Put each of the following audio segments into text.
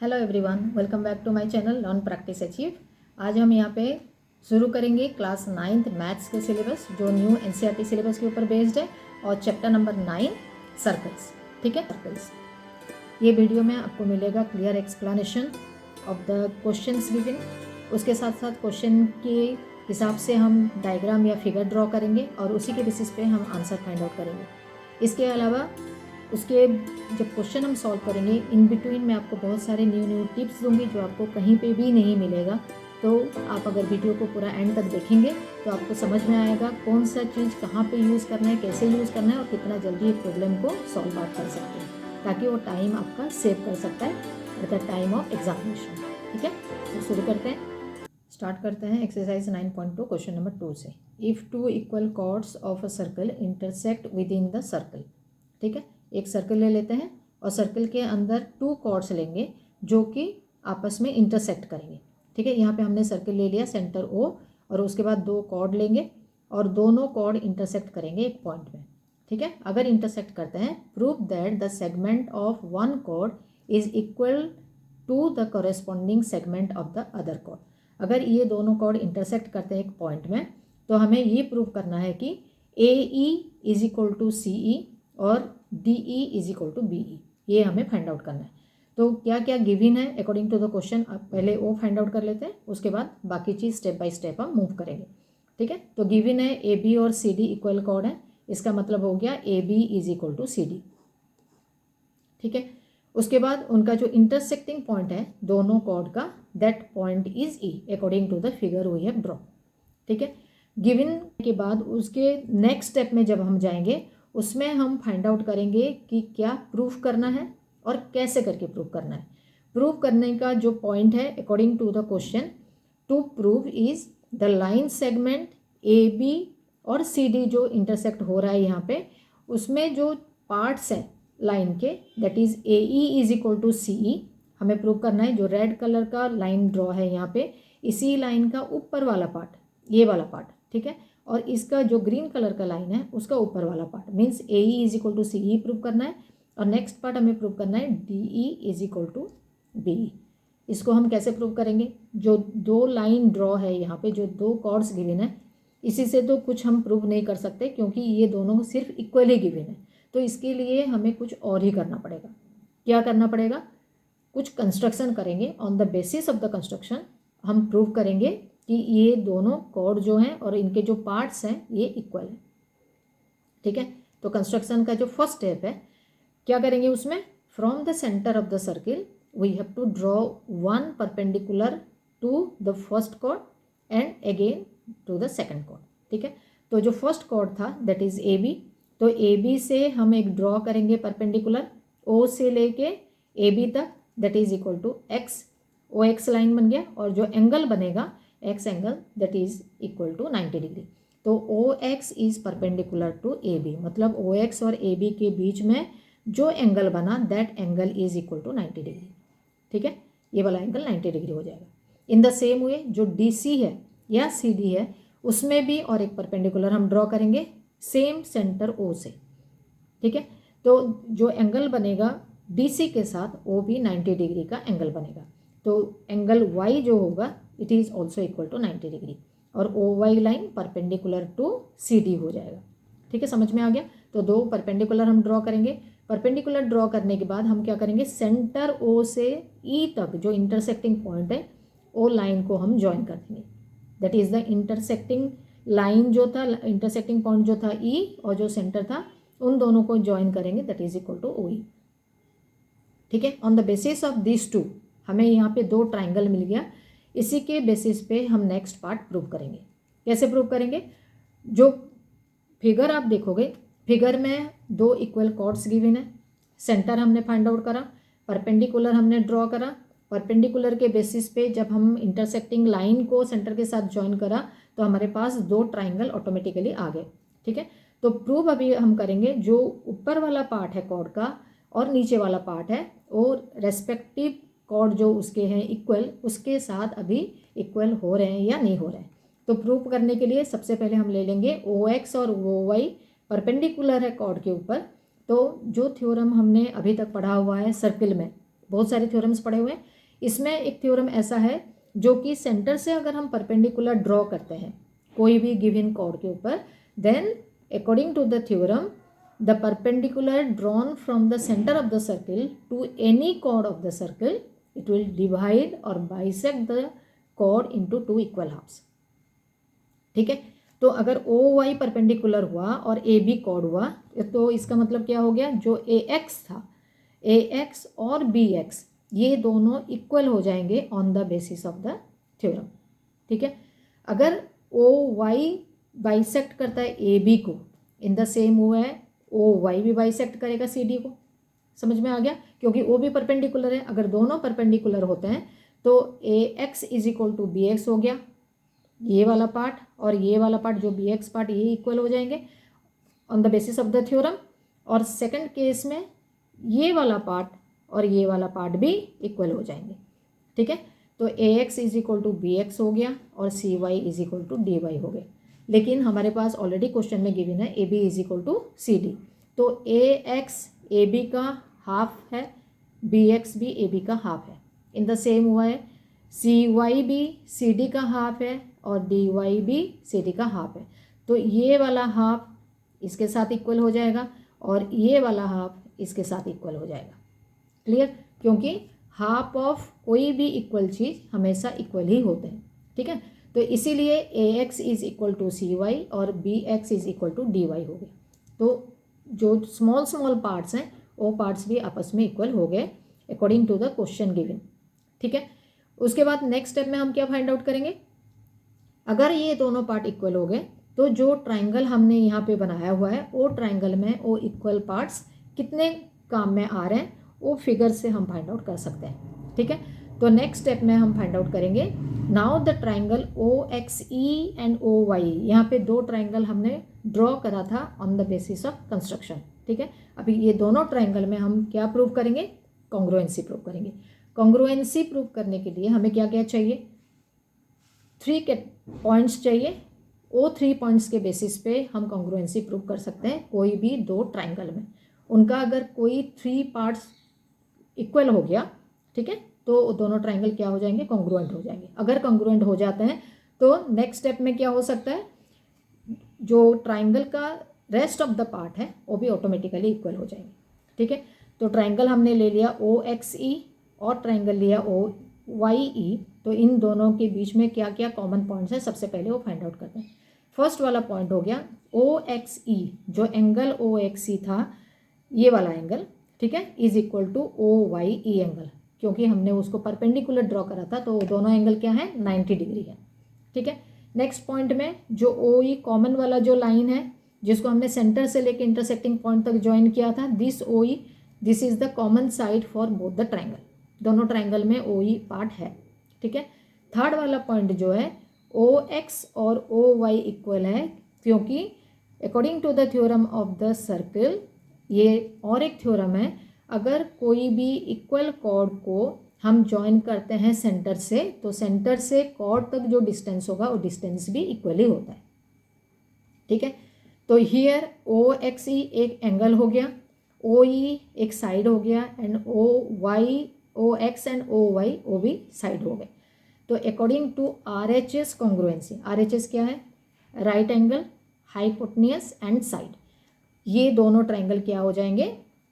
Hello everyone, welcome back to my channel learn practice achieve. आज हम यहाँ पे शुरू करेंगे क्लास 9th मैथ्स के सिलेबस जो न्यू एनसीईआरटी सिलेबस के ऊपर बेस्ड है और चैप्टर नंबर 9 सर्कल्स। ठीक है, सर्कल्स। ये वीडियो में आपको मिलेगा clear explanation of the questions given. उसके साथ साथ क्वेश्चन के हिसाब से हम डायग्राम या फिगर ड्रॉ करेंगे और उसी के बेसिस पे हम आंसर फाइंड आउट करेंगे। इसके अलावा उसके जब क्वेश्चन हम सॉल्व करेंगे इन बिटवीन मैं आपको बहुत सारे न्यू टिप्स दूंगी जो आपको कहीं पे भी नहीं मिलेगा। तो आप अगर वीडियो को पूरा एंड तक देखेंगे तो आपको समझ में आएगा कौन सा चीज़ कहाँ पे यूज़ करना है, कैसे यूज़ करना है और कितना जल्दी एक प्रॉब्लम को सॉल्व आउट कर सकते हैं, ताकि वो टाइम आपका सेव कर सकता है at the time of examination. ठीक है, तो शुरू करते हैं। स्टार्ट करते हैं एक्सरसाइज 9.2 क्वेश्चन नंबर 2 से। If two equal chords of a circle intersect within the circle. ठीक है, एक सर्कल ले लेते हैं और सर्कल के अंदर 2 कॉर्ड्स लेंगे जो कि आपस में इंटरसेक्ट करेंगे। ठीक है, यहाँ पे हमने सर्कल ले लिया सेंटर ओ और उसके बाद 2 कॉर्ड लेंगे और दोनों कॉर्ड इंटरसेक्ट करेंगे एक पॉइंट में। ठीक है, अगर इंटरसेक्ट करते हैं prove that the segment of one chord is equal to the corresponding segment of the other chord. अगर ये दोनों कॉर्ड इंटरसेक्ट करते हैं एक पॉइंट में तो हमें ये प्रूव करना है कि A E is equal to C E और D E is equal to B E. ये हमें फाइंड आउट करना है। तो क्या क्या गिवन है अकॉर्डिंग टू द क्वेश्चन, पहले वो फाइंड आउट कर लेते हैं, उसके बाद बाकी चीज़ स्टेप बाय स्टेप हम मूव करेंगे। ठीक है, तो गिवन है ए बी और सी डी इक्वल कॉर्ड है, इसका मतलब हो गया A B is equal to C D. ठीक है, उसके बाद उनका जो इंटरसेक्टिंग पॉइंट है दोनों कॉर्ड का, that point is E according to the figure we have draw. ठीक है, गिवन के बाद उसके नेक्स्ट स्टेप में जब हम जाएंगे उसमें हम फाइंड आउट करेंगे कि क्या प्रूफ करना है और कैसे करके प्रूफ करना है। प्रूफ करने का जो पॉइंट है according to the question to prove is the line segment A B और सी डी जो इंटरसेक्ट हो रहा है यहाँ पे, उसमें जो पार्ट्स है लाइन के that is A E is equal to C E हमें प्रूव करना है। जो रेड कलर का लाइन ड्रॉ है यहाँ पे, इसी लाइन का ऊपर वाला पार्ट, ये वाला पार्ट। ठीक है, और इसका जो ग्रीन कलर का लाइन है उसका ऊपर वाला part means A E is equal to C E prove करना है और नेक्स्ट पार्ट हमें प्रूव करना है D E is equal to B E. इसको हम कैसे प्रूव करेंगे? जो 2 लाइन ड्रॉ है यहाँ पे, जो 2 कॉर्ड्स गिवन है, इसी से तो कुछ हम प्रूव नहीं कर सकते क्योंकि ये दोनों सिर्फ इक्वली गिवन है। तो इसके लिए हमें कुछ और ही करना पड़ेगा। क्या करना पड़ेगा? कुछ कंस्ट्रक्शन करेंगे। On the basis of the construction हम प्रूव करेंगे कि ये दोनों कॉर्ड जो हैं और इनके जो पार्ट्स हैं ये इक्वल है। ठीक है, तो कंस्ट्रक्शन का जो फर्स्ट स्टेप है, क्या करेंगे उसमें? From the centre of the circle we have to draw one perpendicular to the first chord and again to the second chord. ठीक है, तो जो फर्स्ट कॉर्ड था दैट इज ए बी, तो ए बी से हम एक ड्रॉ करेंगे परपेंडिकुलर ओ से लेके ए बी तक, that is equal to X. O X line बन गया और जो एंगल बनेगा X angle that is equal to 90 degree. तो O X is perpendicular to A B, मतलब ओ एक्स और ए बी के बीच में जो एंगल बना that angle is equal to 90 degree. ठीक है, ये वाला एंगल 90 डिग्री हो जाएगा। इन द सेम वे जो डी सी है या सी डी है उसमें भी और एक परपेंडिकुलर हम ड्रॉ करेंगे सेम सेंटर ओ से। ठीक है, तो जो एंगल बनेगा डी सी के साथ वो भी 90 डिग्री का एंगल बनेगा। तो एंगल वाई जो होगा it is also equal to 90 degree और O Y line perpendicular to C D हो जाएगा। ठीक है, समझ में आ गया? तो 2 परपेंडिकुलर हम ड्रॉ करेंगे। परपेंडिकुलर ड्रॉ करने के बाद हम क्या करेंगे? सेंटर ओ से ई तक जो इंटरसेक्टिंग पॉइंट है ओ लाइन को हम ज्वाइन कर देंगे। That is the intersecting line जो था, इंटरसेक्टिंग पॉइंट जो था ई और जो सेंटर था, उन दोनों को ज्वाइन करेंगे that is equal to O E. ठीक है, on the basis of this 2 हमें यहाँ पे 2 ट्राइंगल मिल गया। इसी के बेसिस पे हम नेक्स्ट पार्ट प्रूव करेंगे। कैसे प्रूव करेंगे? जो फिगर आप देखोगे, फिगर में 2 इक्वल कॉर्ड्स गिवन है, सेंटर हमने फाइंड आउट करा, परपेंडिकुलर हमने ड्रॉ करा। परपेंडिकुलर के बेसिस पे जब हम इंटरसेक्टिंग लाइन को सेंटर के साथ ज्वाइन करा तो हमारे पास 2 ट्राइंगल ऑटोमेटिकली आ गए। ठीक है, तो प्रूव अभी हम करेंगे जो ऊपर वाला पार्ट है कॉर्ड का और नीचे वाला पार्ट है और रेस्पेक्टिव कॉर्ड जो उसके हैं इक्वल, उसके साथ अभी इक्वल हो रहे हैं या नहीं हो रहे हैं। तो प्रूव करने के लिए सबसे पहले हम ले लेंगे ओ एक्स और ओ वाई परपेंडिकुलर है कॉर्ड के ऊपर। तो जो थ्योरम हमने अभी तक पढ़ा हुआ है सर्किल में बहुत सारे थ्योरम्स पढ़े हुए हैं। इसमें एक थ्योरम ऐसा है जो कि सेंटर से अगर हम परपेंडिकुलर ड्रॉ करते हैं कोई भी गिवन कॉर्ड के ऊपर, then according to the theorem the perpendicular drawn from the centre of the circle to any chord of the circle it will divide और bisect the chord into two equal halves. ठीक है, तो अगर ओ Y perpendicular हुआ और A B cord हुआ तो इसका मतलब क्या हो गया, जो ए एक्स था, ए एक्स और बी एक्स ये दोनों इक्वल हो जाएंगे on the basis of the theorem. ठीक है, अगर ओ वाई बाइसेक्ट करता है ए बी को, in the same way O Y भी बाइसेक्ट करेगा सी डी को। समझ में आ गया, क्योंकि ओ भी परपेंडिकुलर है। अगर दोनों परपेंडिकुलर होते हैं तो A X is equal to B X हो गया, ये वाला पार्ट और ये वाला पार्ट जो बी एक्स पार्ट ये इक्वल हो जाएंगे on the basis of the theorem. और सेकंड केस में ये वाला पार्ट और ये वाला पार्ट भी इक्वल हो जाएंगे। ठीक है, तो A X is equal to B X हो गया और C Y is equal to D Y हो गए। लेकिन हमारे पास ऑलरेडी क्वेश्चन में गिवन है A B is equal to C D, तो ए एक्स ए बी का हाफ है, बी एक्स भी ए बी का हाफ है। इन द सेम हुआ है सी वाई भी सी डी का हाफ है और डी वाई भी सी डी का हाफ है। तो ये वाला हाफ इसके साथ इक्वल हो जाएगा और ये वाला हाफ इसके साथ इक्वल हो जाएगा। क्लियर, क्योंकि हाफ ऑफ कोई भी इक्वल चीज़ हमेशा इक्वल ही होते हैं। ठीक है, तो इसीलिए A X is equal to C Y और B X is equal to D Y हो गया। तो जो स्मॉल स्मॉल पार्ट्स हैं वो पार्ट्स भी आपस में इक्वल हो गए according to the question given. ठीक है, उसके बाद नेक्स्ट स्टेप में हम क्या फाइंड आउट करेंगे, अगर ये दोनों पार्ट इक्वल हो गए तो जो ट्राइंगल हमने यहाँ पे बनाया हुआ है वो ट्राइंगल में वो इक्वल पार्ट्स कितने काम में आ रहे हैं वो फिगर से हम फाइंड आउट कर सकते हैं। ठीक है, तो नेक्स्ट स्टेप में हम फाइंड आउट करेंगे now the triangle O X E and O Y. यहाँ पे दो ट्राइंगल हमने ड्रॉ करा था on the basis of construction. ठीक है, अभी ये दोनों ट्राइंगल में हम क्या प्रूव करेंगे, कॉन्ग्रुएंसी प्रूव करेंगे। कॉन्ग्रुएंसी प्रूव करने के लिए हमें क्या क्या चाहिए, 3 के पॉइंट्स चाहिए। वो 3 पॉइंट्स के बेसिस पे हम कॉन्ग्रुएंसी प्रूव कर सकते हैं कोई भी दो ट्राइंगल में। उनका अगर कोई 3 पार्ट्स इक्वल हो गया, ठीक है, तो दोनों ट्राइंगल क्या हो जाएंगे, कॉन्ग्रुएंट हो जाएंगे। अगर कॉन्ग्रुएंट हो जाते हैं तो नेक्स्ट स्टेप में क्या हो सकता है, जो ट्राइंगल का रेस्ट ऑफ द पार्ट है वो भी ऑटोमेटिकली इक्वल हो जाएंगे। ठीक है, तो ट्राइंगल हमने ले लिया ओ एक्स ई और ट्राइंगल लिया ओ वाई ई, तो इन दोनों के बीच में क्या क्या कॉमन पॉइंट्स हैं सबसे पहले वो फाइंड आउट करते हैं। फर्स्ट वाला पॉइंट हो गया ओ एक्स ई, जो एंगल ओ एक्स ई था ये वाला एंगल, ठीक है, is equal to O Y E angle, क्योंकि हमने उसको परपेंडिकुलर ड्रॉ करा था तो दोनों एंगल क्या है, 90 डिग्री है। ठीक है, नेक्स्ट पॉइंट में जो ओ ई कॉमन वाला जो लाइन है जिसको हमने सेंटर से लेके इंटरसेक्टिंग पॉइंट तक ज्वाइन किया था, this O E, this is the common side for both the triangle. दोनों ट्राइंगल में ओ ई पार्ट है। ठीक है, थर्ड वाला पॉइंट जो है ओ एक्स और ओ वाई इक्वल है, क्योंकि according to the theorem of the circle, ये और एक थ्योरम है, अगर कोई भी इक्वल कॉर्ड को हम ज्वाइन करते हैं सेंटर से, तो सेंटर से कॉर्ड तक जो डिस्टेंस होगा वो डिस्टेंस भी इक्वली होता है। ठीक है, तो हियर ओ एक्स ई एक एंगल हो गया, ओ ई एक साइड हो गया and O Y, O X and O Y वो भी साइड हो गए। तो according to R H S congruency, R H S क्या है, right angle, hypotenuse and side, ये दोनों ट्राइंगल क्या हो जाएंगे,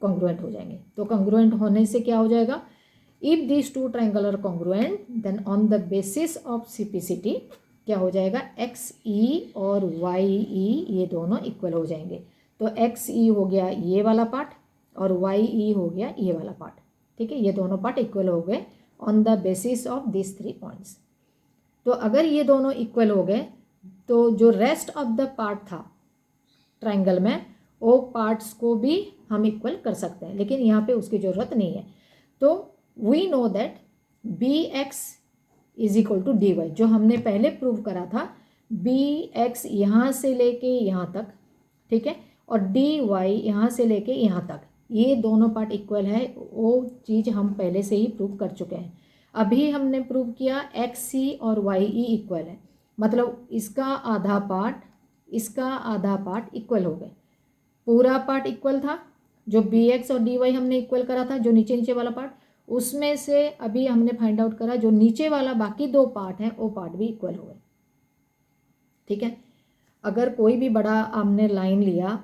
कॉन्ग्रुएंट हो जाएंगे। तो कॉन्ग्रुएंट होने से क्या हो जाएगा, if this two triangle are congruent then on the basis of CPCT क्या हो जाएगा, एक्स ई और वाई ई ये दोनों इक्वल हो जाएंगे। तो एक्स ई हो गया ये वाला पार्ट और वाई ई हो गया ये वाला पार्ट। ठीक है, ये दोनों पार्ट इक्वल हो गए on the basis of this 3 points. तो अगर ये दोनों इक्वल हो गए तो जो रेस्ट ऑफ द पार्ट था ट्राइंगल में वो पार्ट्स को भी हम इक्वल कर सकते हैं, लेकिन यहाँ पे उसकी ज़रूरत नहीं है। तो we know that B X is equal to D Y, जो हमने पहले प्रूव करा था, बी एक्स यहाँ से लेके यहाँ तक, ठीक है, और डी वाई यहाँ से लेके यहाँ तक, ये दोनों पार्ट इक्वल है, वो चीज़ हम पहले से ही प्रूव कर चुके हैं। अभी हमने प्रूव किया एक्स सी और वाई ई इक्वल है, मतलब इसका आधा पार्ट इसका आधा पार्ट इक्वल हो गए। पूरा पार्ट इक्वल था, जो बी एक्स और डी वाई हमने इक्वल करा था, जो नीचे नीचे वाला पार्ट उसमें से अभी हमने फाइंड आउट करा जो नीचे वाला बाकी 2 पार्ट हैं वो पार्ट भी इक्वल हो गए। ठीक है, अगर कोई भी बड़ा हमने लाइन लिया,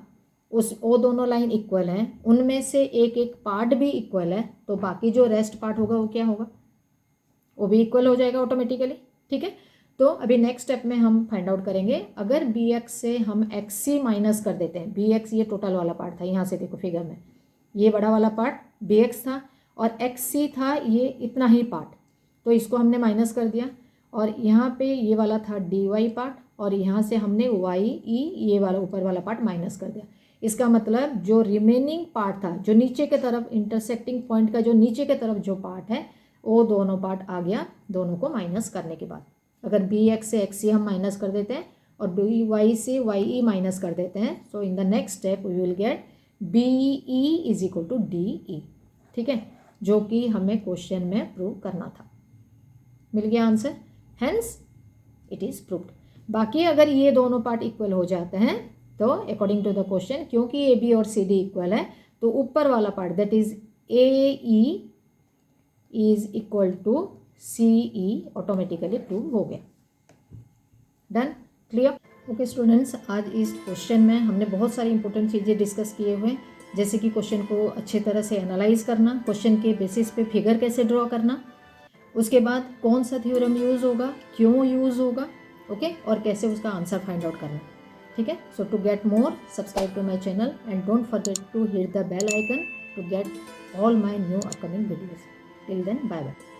वो दोनों लाइन इक्वल हैं, उनमें से एक एक पार्ट भी इक्वल है, तो बाकी जो रेस्ट पार्ट होगा वो क्या होगा, वो भी इक्वल हो जाएगा ऑटोमेटिकली। ठीक है, तो अभी नेक्स्ट स्टेप में हम फाइंड आउट करेंगे, अगर बी एक्स से हम एक्स सी माइनस कर देते हैं, बी एक्स ये टोटल वाला पार्ट था, यहाँ से देखो फिगर में ये बड़ा वाला पार्ट बी एक्स था और एक्स सी था ये इतना ही पार्ट, तो इसको हमने माइनस कर दिया और यहाँ पे ये वाला था डी वाई पार्ट और यहाँ से हमने वाई ई ये वाला ऊपर वाला पार्ट माइनस कर दिया। इसका मतलब जो रिमेनिंग पार्ट था, जो नीचे के तरफ इंटरसेक्टिंग पॉइंट का जो नीचे के तरफ जो पार्ट है वो दोनों पार्ट आ गया, दोनों को माइनस करने के बाद। अगर बी एक्स से एक्स सी हम माइनस कर देते हैं और डी वाई से वाई ई माइनस कर देते हैं, so in the next step we will get B E is equal to D E. ठीक है, जो कि हमें क्वेश्चन में प्रूव करना था। मिल गया answer, hence it is proved. बाकी अगर ये दोनों पार्ट इक्वल हो जाते हैं तो अकॉर्डिंग टू द क्वेश्चन, क्योंकि ए बी और सी डी इक्वल है, तो ऊपर वाला part that is A E is equal to C E automatically prove हो गया। Done, clear. ओके स्टूडेंट्स, आज इस क्वेश्चन में हमने बहुत सारी इंपॉर्टेंट चीज़ें डिस्कस किए हुए हैं, जैसे कि क्वेश्चन को अच्छे तरह से एनालाइज करना, क्वेश्चन के बेसिस पे फिगर कैसे ड्रॉ करना, उसके बाद कौन सा थ्योरम यूज़ होगा, क्यों यूज़ होगा, ओके, और कैसे उसका आंसर फाइंड आउट करना। ठीक है, so to get more subscribe to my channel and don't forget to hit the bell icon to get all my new upcoming videos. Till then, bye bye.